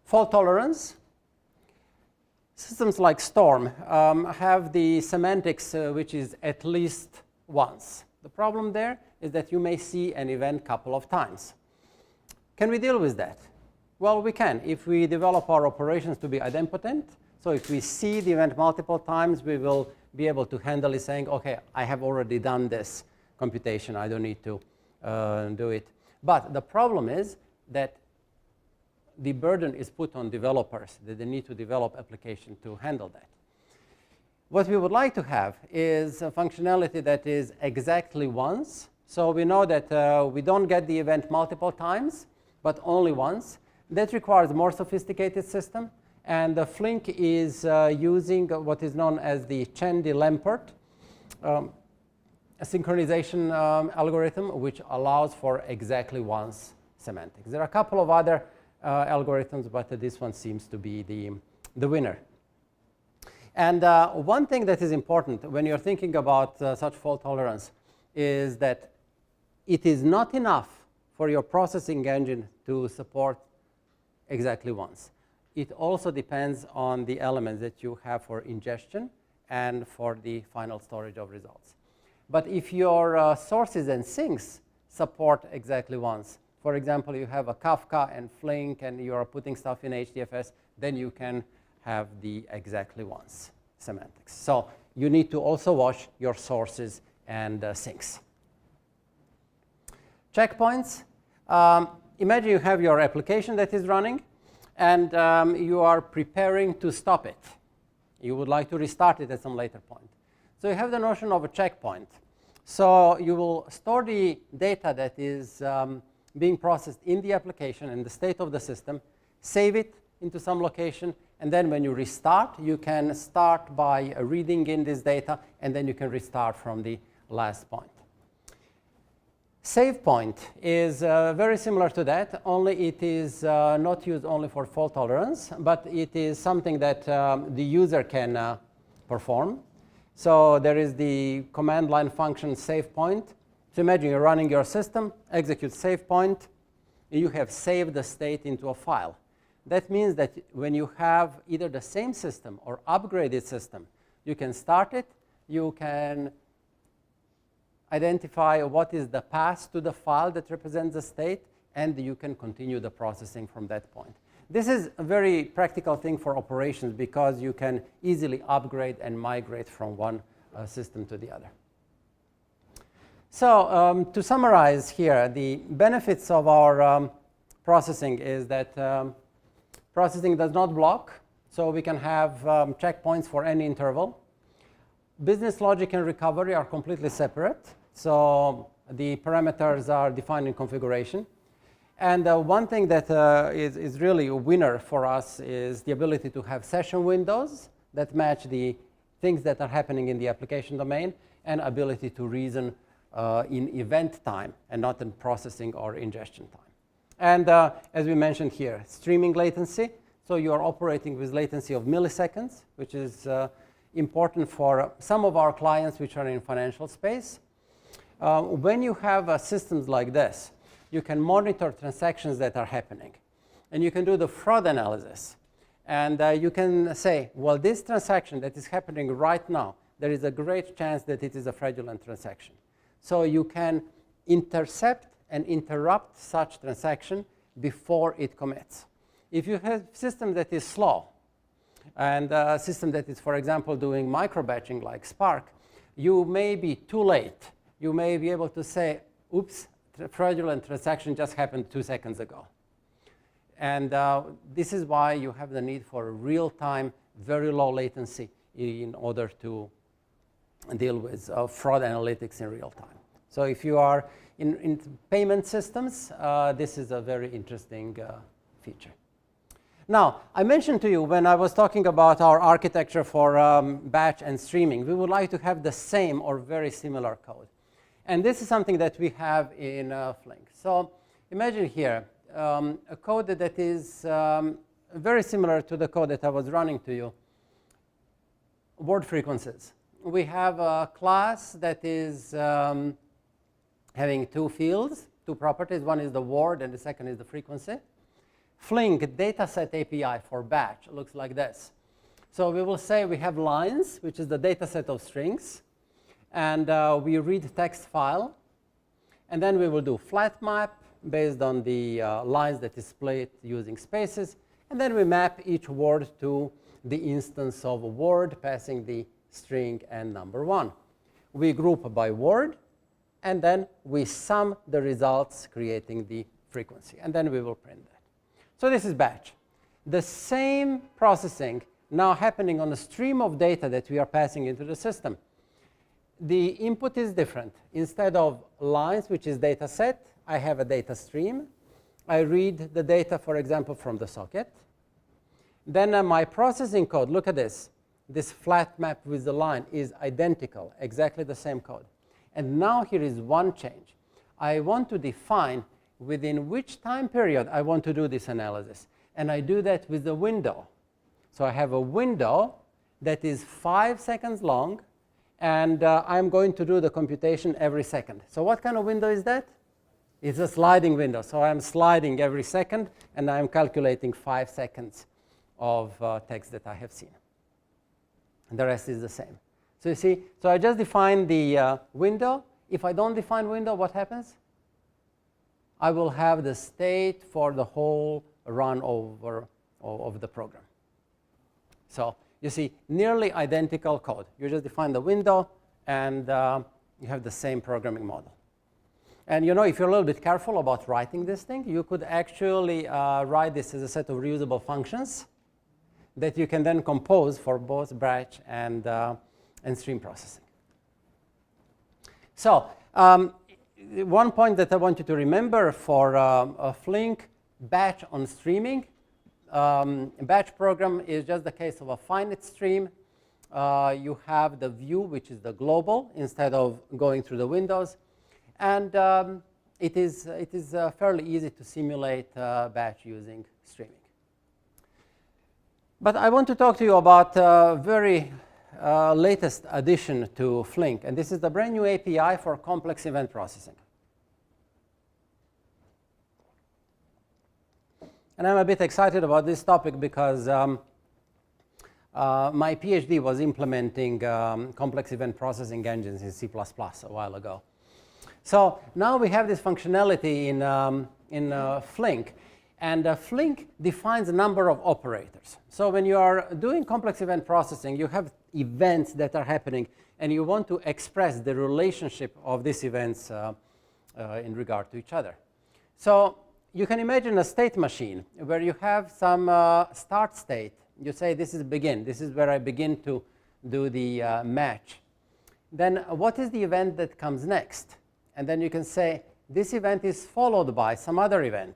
Fault tolerance. Systems like Storm have the semantics which is at least once. The problem there is that you may see an event a couple of times. Can we deal with that? Well, we can. If we develop our operations to be idempotent, so if we see the event multiple times, we will be able to handle it saying, OK, I have already done this computation. I don't need to do it. But the problem is that the burden is put on developers, that they need to develop application to handle that. What we would like to have is a functionality that is exactly once. So we know that we don't get the event multiple times, but only once. That requires a more sophisticated system. And Flink is using what is known as the Chandy-Lampert a synchronization algorithm, which allows for exactly once semantics. There are a couple of other algorithms, but this one seems to be the winner. And one thing that is important when you're thinking about such fault tolerance is that it is not enough for your processing engine to support exactly once. It also depends on the elements that you have for ingestion and for the final storage of results. But if your sources and sinks support exactly once, for example, you have a Kafka and Flink, and you are putting stuff in HDFS, then you can have the exactly once semantics. So you need to also wash your sources and sinks. Checkpoints. Imagine you have your application that is running, and you are preparing to stop it. You would like to restart it at some later point. So you have the notion of a checkpoint. So you will store the data that is being processed in the application and the state of the system, save it into some location, and then when you restart, you can start by reading in this data, and then you can restart from the last point. SavePoint is very similar to that, only it is not used only for fault tolerance, but it is something that the user can perform. So there is the command line function SavePoint. So imagine you're running your system, execute SavePoint, you have saved the state into a file. That means that when you have either the same system or upgraded system, you can start it, you can identify what is the path to the file that represents the state, and you can continue the processing from that point. This is a very practical thing for operations because you can easily upgrade and migrate from one system to the other. So to summarize here, the benefits of our processing is that processing does not block, so we can have checkpoints for any interval. Business logic and recovery are completely separate, so the parameters are defined in configuration. And one thing that is really a winner for us is the ability to have session windows that match the things that are happening in the application domain, and ability to reason in event time and not in processing or ingestion time. And as we mentioned here, streaming latency. So you are operating with latency of milliseconds, which is important for some of our clients which are in financial space. When you have systems like this, you can monitor transactions that are happening. And you can do the fraud analysis. And you can say, well, this transaction that is happening right now, there is a great chance that it is a fraudulent transaction. So you can intercept and interrupt such transaction before it commits. If you have a system that is slow, and a system that is, for example, doing micro-batching like Spark, you may be too late. You may be able to say, oops, fraudulent transaction just happened 2 seconds ago. And this is why you have the need for real-time, very low latency in order to deal with fraud analytics in real time. So if you are in payment systems, this is a very interesting feature. Now, I mentioned to you when I was talking about our architecture for batch and streaming, we would like to have the same or very similar code. And this is something that we have in Flink. So imagine here a code that is very similar to the code that I was running to you. Word frequencies. We have a class that is having two fields, two properties. One is the word, and the second is the frequency. Flink dataset API for batch looks like this. So we will say we have lines, which is the dataset of strings. And we read text file. And then we will do flat map based on the lines that is split using spaces. And then we map each word to the instance of a word, passing the string and number 1. We group by word, and then we sum the results, creating the frequency. And then we will print that. So this is batch. The same processing now happening on a stream of data that we are passing into the system. The input is different. Instead of lines, which is data set, I have a data stream. I read the data, for example, from the socket. Then my processing code, look at this. This flat map with the line is identical, exactly the same code. And now here is one change. I want to define within which time period I want to do this analysis. And I do that with the window. So I have a window that is 5 seconds long, and I'm going to do the computation every second. So what kind of window is that? It's a sliding window. So I'm sliding every second, and I'm calculating 5 seconds of text that I have seen. And the rest is the same. So you see, so I just defined the window. If I don't define window, what happens? I will have the state for the whole run over of the program. So you see, nearly identical code. You just define the window, and you have the same programming model. And you know, if you're a little bit careful about writing this thing, you could actually write this as a set of reusable functions that you can then compose for both batch and stream processing. So one point that I want you to remember for a Flink batch on streaming, batch program is just the case of a finite stream. You have the view, which is the global, instead of going through the windows. And it is fairly easy to simulate batch using streaming. But I want to talk to you about a very latest addition to Flink. And this is the brand new API for complex event processing. And I'm a bit excited about this topic because my PhD was implementing complex event processing engines in C++ a while ago. So now we have this functionality in Flink. And Flink defines a number of operators. So when you are doing complex event processing, you have events that are happening, and you want to express the relationship of these events in regard to each other. So you can imagine a state machine where you have some start state. You say, this is begin. This is where I begin to do the match. Then what is the event that comes next? And then you can say, this event is followed by some other event,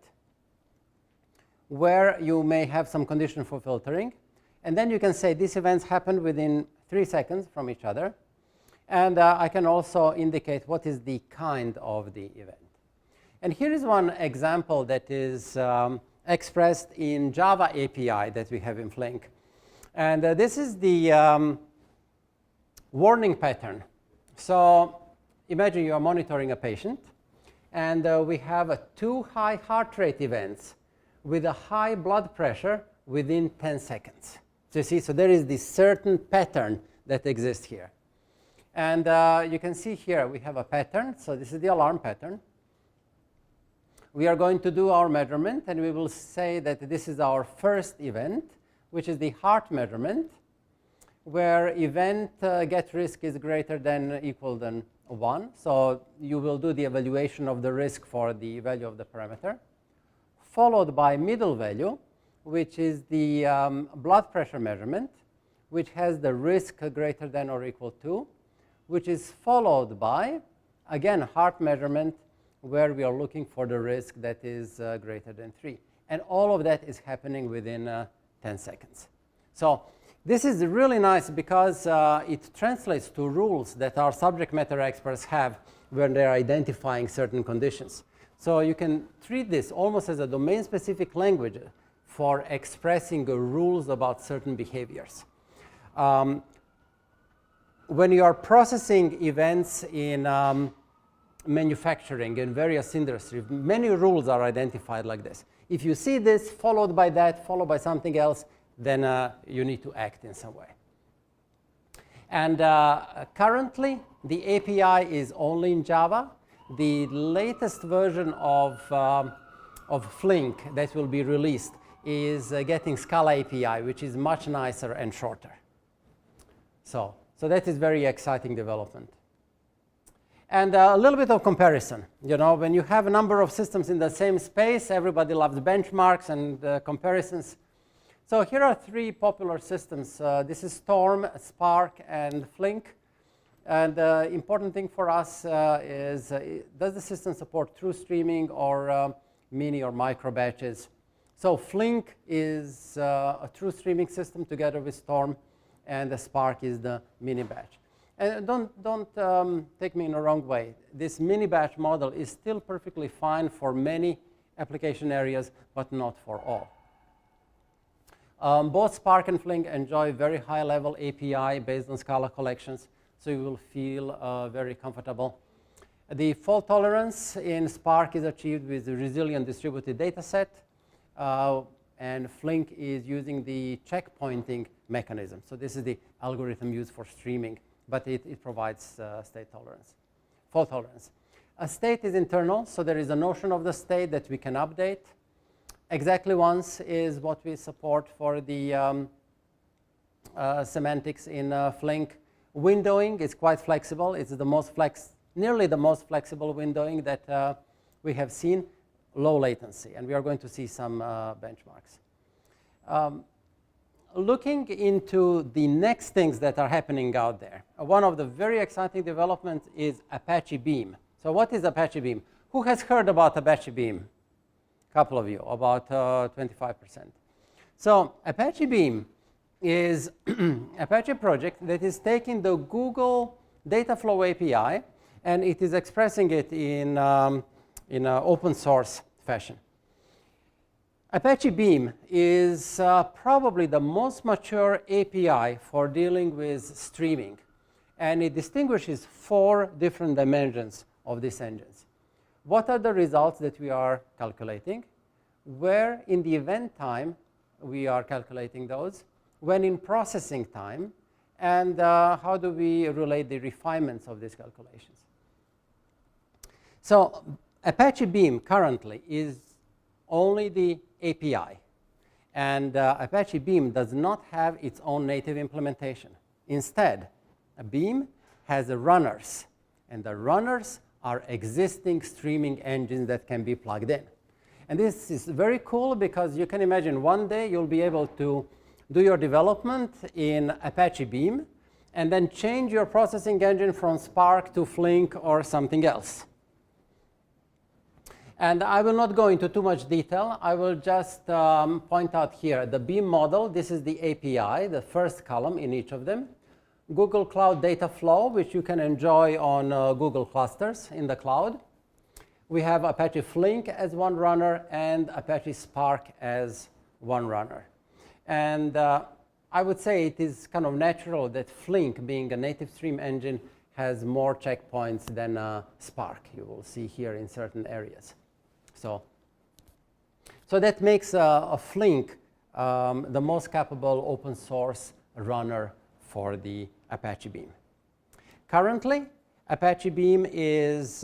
where you may have some condition for filtering. And then you can say these events happened within 3 seconds from each other. And I can also indicate what is the kind of the event. And here is one example that is expressed in Java API that we have in Flink. And this is the warning pattern. So imagine you are monitoring a patient. And we have 2 high heart rate events with a high blood pressure within 10 seconds. So you see, so there is this certain pattern that exists here. And you can see here we have a pattern. So this is the alarm pattern. We are going to do our measurement, and we will say that this is our first event, which is the heart measurement, where event get risk is greater than equal than 1. So you will do the evaluation of the risk for the value of the parameter, followed by middle value, which is the blood pressure measurement, which has the risk greater than or equal to, which is followed by, again, heart measurement, where we are looking for the risk that is greater than 3. And all of that is happening within 10 seconds. So this is really nice because it translates to rules that our subject matter experts have when they're identifying certain conditions. So you can treat this almost as a domain-specific language for expressing rules about certain behaviors. When you are processing events in manufacturing in various industries, many rules are identified like this. If you see this followed by that, followed by something else, then you need to act in some way. And currently, the API is only in Java. The latest version of Flink that will be released is getting Scala API, which is much nicer and shorter. So that is very exciting development. And a little bit of comparison. You know, when you have a number of systems in the same space, everybody loves benchmarks and comparisons. So here are 3 popular systems. This is Storm, Spark, and Flink. And the important thing for us is, does the system support true streaming or mini or micro batches? So Flink is a true streaming system together with Storm, and the Spark is the mini batch. And don't take me in the wrong way. This mini batch model is still perfectly fine for many application areas, but not for all. Both Spark and Flink enjoy very high-level API based on Scala collections, so you will feel very comfortable. The fault tolerance in Spark is achieved with a resilient distributed data set, and Flink is using the checkpointing mechanism. So this is the algorithm used for streaming, but it provides fault tolerance. A state is internal, so there is a notion of the state that we can update. Exactly once is what we support for the semantics in Flink. Windowing is quite flexible. It's the most nearly the most flexible windowing that we have seen. Low latency, and we are going to see some benchmarks. Looking into the next things that are happening out there, one of the very exciting developments is Apache Beam. So what is Apache Beam? Who has heard about Apache Beam? A couple of you, about 25%. So Apache Beam is Apache project that is taking the Google Dataflow API, and it is expressing it in an open source fashion. Apache Beam is probably the most mature API for dealing with streaming, and it distinguishes 4 different dimensions of these engines. What are the results that we are calculating? where in the event time we are calculating those, when in processing time, and how do we relate the refinements of these calculations. So Apache Beam currently is only the API. And Apache Beam does not have its own native implementation. Instead, a Beam has runners. And the runners are existing streaming engines that can be plugged in. And this is very cool because you can imagine one day you'll be able to do your development in Apache Beam and then change your processing engine from Spark to Flink or something else. And I will not go into too much detail. I will just point out here the Beam model. This is the API, the first column in each of them. Google Cloud Data Flow, which you can enjoy on Google clusters in the cloud. We have Apache Flink as one runner and Apache Spark as one runner. And I would say it is kind of natural that Flink, being a native stream engine, has more checkpoints than Spark. You will see here in certain areas. So that makes a Flink the most capable open source runner for the Apache Beam. Currently, Apache Beam is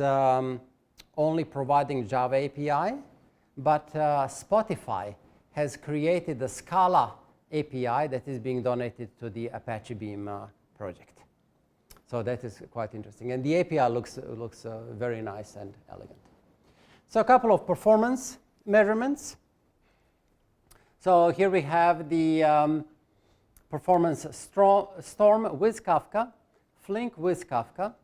only providing Java API, but Spotify has created the Scala API that is being donated to the Apache Beam project. So that is quite interesting. And the API looks very nice and elegant. So a couple of performance measurements. So here we have the performance storm with Kafka, Flink with Kafka.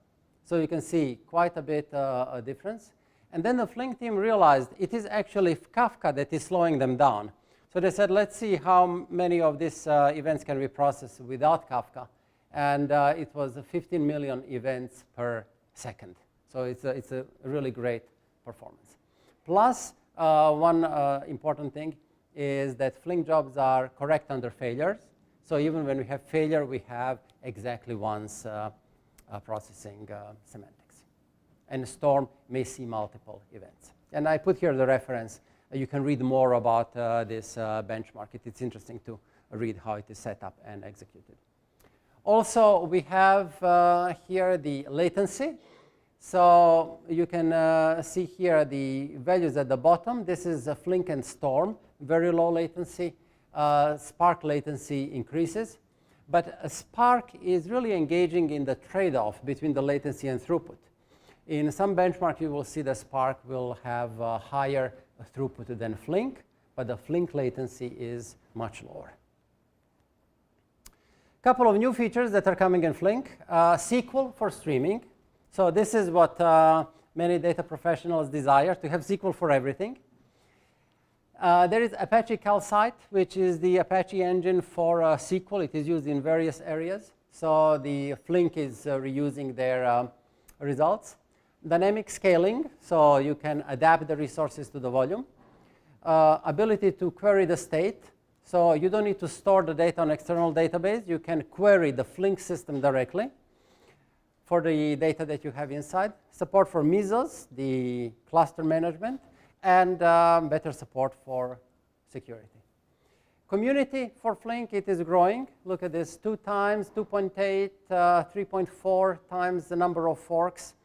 So you can see quite a bit a difference. And then the Flink team realized it is actually Kafka that is slowing them down. So they said, let's see how many of these events can we process without Kafka. And it was 15 million events per second. So it's a really great performance. Plus, one important thing is that Flink jobs are correct under failures. So even when we have failure, we have exactly once processing semantics. And Storm may see multiple events. And I put here the reference. You can read more about this benchmark. It's interesting to read how it is set up and executed. Also, we have here the latency. So you can see here the values at the bottom. This is Flink and Storm, very low latency. Spark latency increases. But Spark is really engaging in the trade-off between the latency and throughput. In some benchmark, you will see the Spark will have higher throughput than Flink, but the Flink latency is much lower. A couple of new features that are coming in Flink. SQL for streaming. So this is what many data professionals desire, to have SQL for everything. There is Apache Calcite, which is the Apache engine for SQL. It is used in various areas. So the Flink is reusing their results. Dynamic scaling, so you can adapt the resources to the volume. Ability to query the state. So you don't need to store the data on external database. You can query the Flink system directly for the data that you have inside. Support for Mesos, the cluster management, and better support for security. Community for Flink, it is growing. Look at this, 2 times, 2.8, 3.4 times the number of forks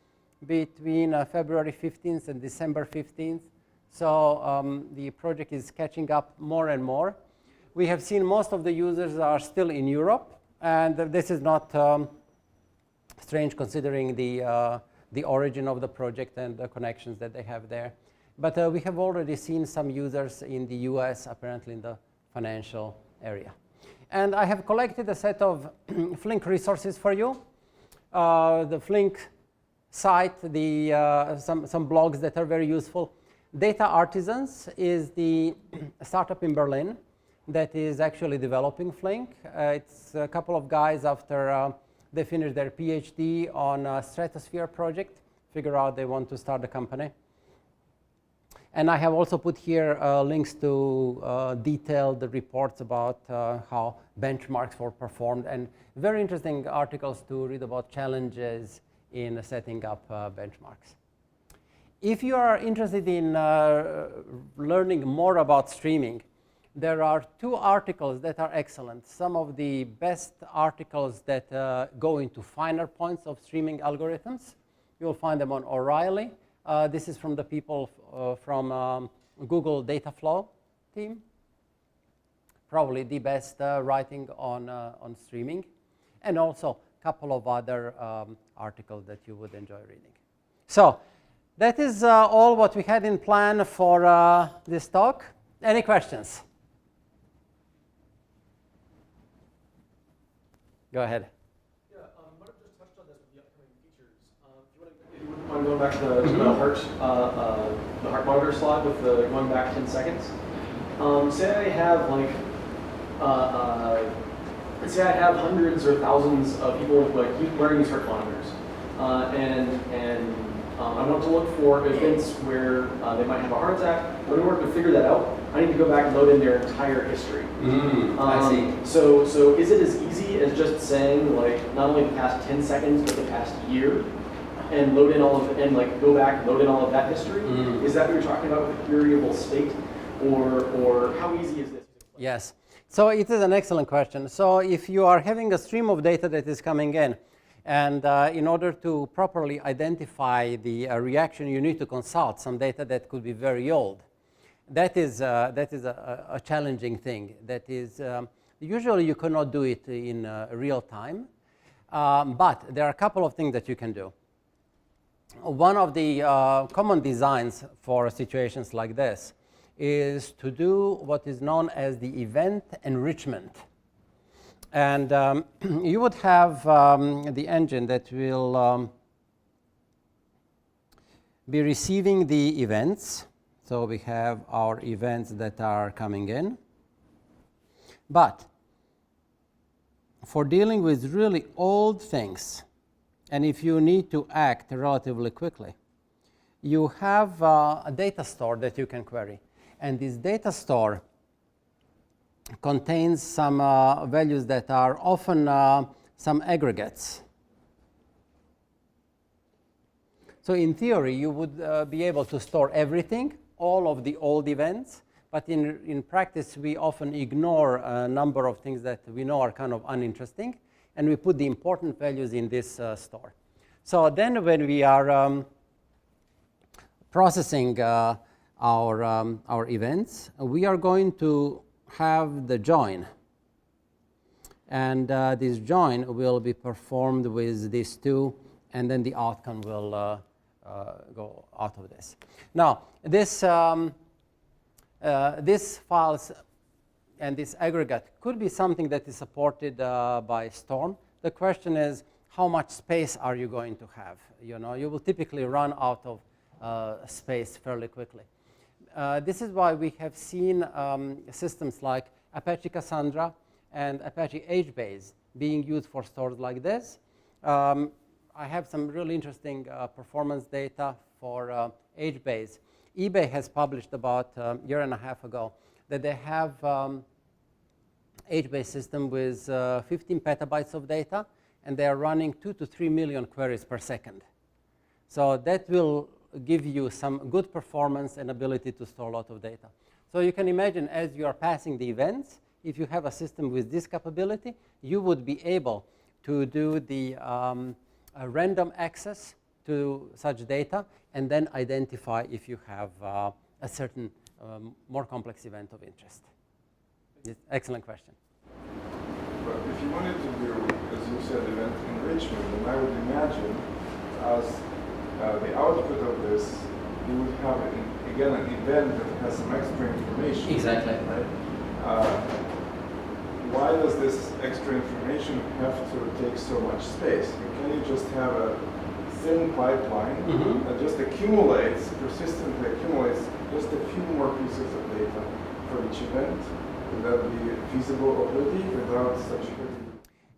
between February 15th and December 15th. So the project is catching up more and more. We have seen most of the users are still in Europe. And this is not strange considering the origin of the project and the connections that they have there. But we have already seen some users in the US, apparently in the financial area. And I have collected a set of Flink resources for you. The Flink site, some blogs that are very useful. Data Artisans is the startup in Berlin that is actually developing Flink. It's a couple of guys after they finished their PhD on a Stratosphere project, figure out they want to start a company. And I have also put here links to detailed reports about how benchmarks were performed, and very interesting articles to read about challenges in setting up benchmarks. If you are interested in learning more about streaming, there are 2 articles that are excellent. Some of the best articles that go into finer points of streaming algorithms. You'll find them on O'Reilly. This is from the people from Google Dataflow team. Probably the best writing on streaming. And also a couple of other articles that you would enjoy reading. So that is all what we had in plan for this talk. Any questions? Go ahead. Yeah, might have just touched on this with the upcoming features. If you wouldn't mind going back to the heart monitor slide with the going back 10 seconds. Say I have like, say I have hundreds or thousands of people like keep wearing these heart monitors, and I want to look for events where they might have a heart attack. But in order to figure that out, I need to go back and load in their entire history. I see. So is it as easy as just saying like not only the past 10 seconds but the past year, and load in all of and like go back and load in all of that history? Is that what you're talking about with queryable state, or how easy is this? Yes. So it is an excellent question. So if you are having a stream of data that is coming in, and in order to properly identify the reaction, you need to consult some data that could be very old. That is a challenging thing. That is usually you cannot do it in real time, but there are a couple of things that you can do. One of the common designs for situations like this is to do what is known as the event enrichment. And you would have the engine that will be receiving the events. So we have our events that are coming in. But for dealing with really old things, and if you need to act relatively quickly, you have a data store that you can query. And this data store contains some values that are often some aggregates. So in theory, you would be able to store everything, all of the old events, but in practice, we often ignore a number of things that we know are kind of uninteresting, and we put the important values in this store. So then when we are processing our events, we are going to have the join. And this join will be performed with these 2, and then the outcome will go out of this. Now, this files and this aggregate could be something that is supported by Storm. The question is, how much space are you going to have? You know, you will typically run out of space fairly quickly. This is why we have seen systems like Apache Cassandra and Apache HBase being used for stores like this. I have some really interesting performance data for HBase. eBay has published about a year and a half ago that they have HBase system with 15 petabytes of data, and they are running 2 to 3 million queries per second. So that will give you some good performance and ability to store a lot of data. So you can imagine as you are passing the events, if you have a system with this capability, you would be able to do the random access to such data and then identify if you have a certain more complex event of interest. Excellent question. But if you wanted to do, as you said, event enrichment, then I would imagine as the output of this, you would have, again, an event that has some extra information. Exactly. Right? Why does this extra information have to take so much space? Can you just have a thin pipeline that just accumulates, persistently accumulates just a few more pieces of data for each event? Would that be feasible already without such a...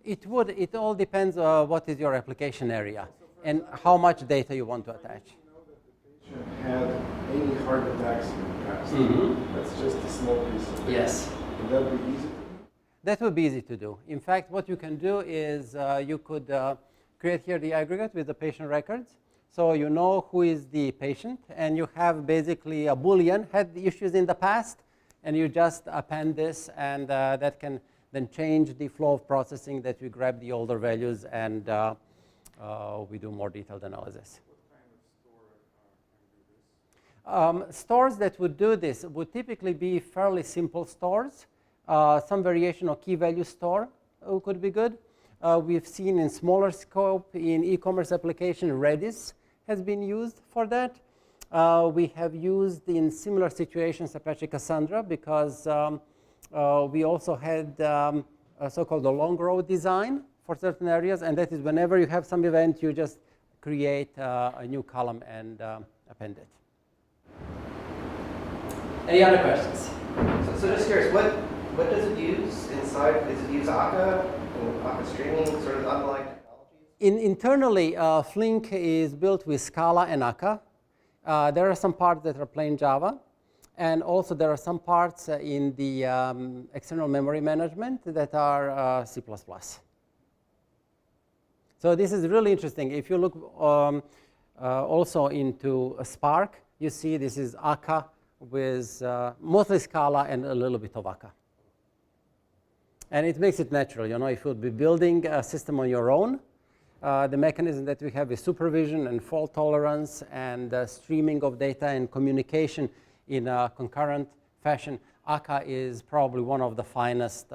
It would. It all depends on what is your application area and how much data you want to attach. You know that the patient had any heart attacks in the past. That's just a small piece of data. Yes. Would that be easy to do? That would be easy to do. In fact, what you can do is you could create here the aggregate with the patient records. So you know who is the patient, and you have basically a Boolean, had the issues in the past, and you just append this, and that can then change the flow of processing, that we grab the older values and we do more detailed analysis. Stores that would do this would typically be fairly simple stores. Some variation of key value store could be good. We've seen in smaller scope in e-commerce application, Redis has been used for that. We have used in similar situations Apache Cassandra because we also had a so-called long row design for certain areas, and that is whenever you have some event, you just create a new column and append it. Any other questions? So just curious, what does it use inside? Does it use Akka and Akka streaming, sort of underlying technologies? Internally, Flink is built with Scala and Akka. There are some parts that are plain Java, and also there are some parts in the external memory management that are C++. So this is really interesting. If you look also into Spark, you see this is Akka with mostly Scala and a little bit of Akka. And it makes it natural. You know, if you'll be building a system on your own, the mechanism that we have is supervision and fault tolerance and streaming of data and communication in a concurrent fashion. Akka is probably one of the finest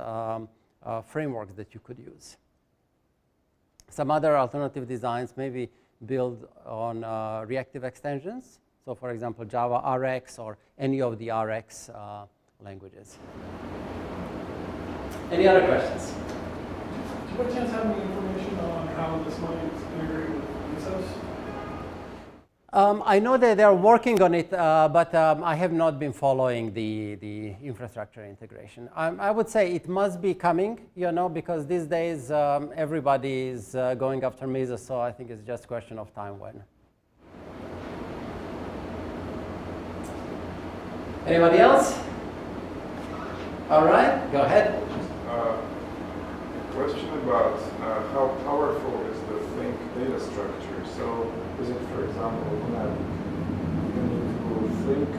frameworks that you could use. Some other alternative designs maybe build on reactive extensions. So for example, Java RX or any of the RX languages. Any other questions? Do you by chance have any information on how this might integrate with Mesos? I know that they're working on it, but I have not been following the infrastructure integration. I would say it must be coming, you know, because these days everybody is going after Mesos, so I think it's just a question of time when. Anybody else? All right, go ahead. Question about how powerful is the Flink data structure. So is it, for example, you need to Flink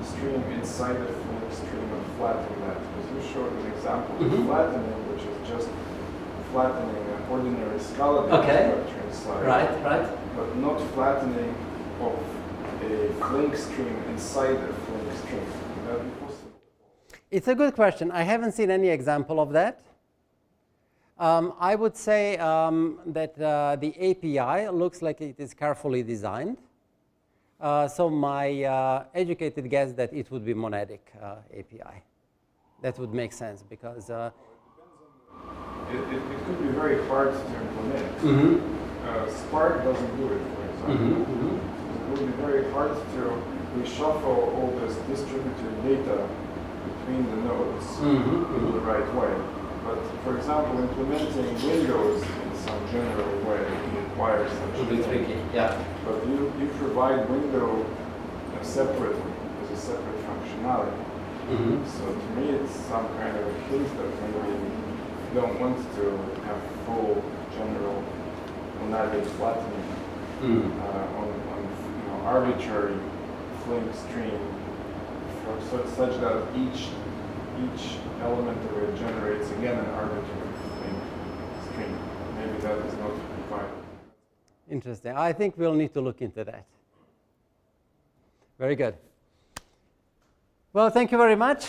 stream inside the Flink stream and flatten that? Because you showed an example of flattening, which is just flattening an ordinary Scala data structure inside. Right. But not flattening of a Flink stream inside a Flink stream. Would that be possible? It's a good question. I haven't seen any example of that. I would say that the API looks like it is carefully designed. So my educated guess that it would be monadic API. That would make sense because it could be very hard to implement. Spark doesn't do it, for example. It would be very hard to reshuffle all this distributed data between the nodes in the right way. But for example, implementing Windows in some general way requires such a thing. tricky, yeah. But you provide window separately as a separate functionality. So to me, it's some kind of a hint that maybe you don't want to have full general monadic flattening on arbitrary Flink stream, such that each element of it generates again an arbitrary Flink stream. Maybe that is not required. Interesting. I think we'll need to look into that. Very good. Well, thank you very much.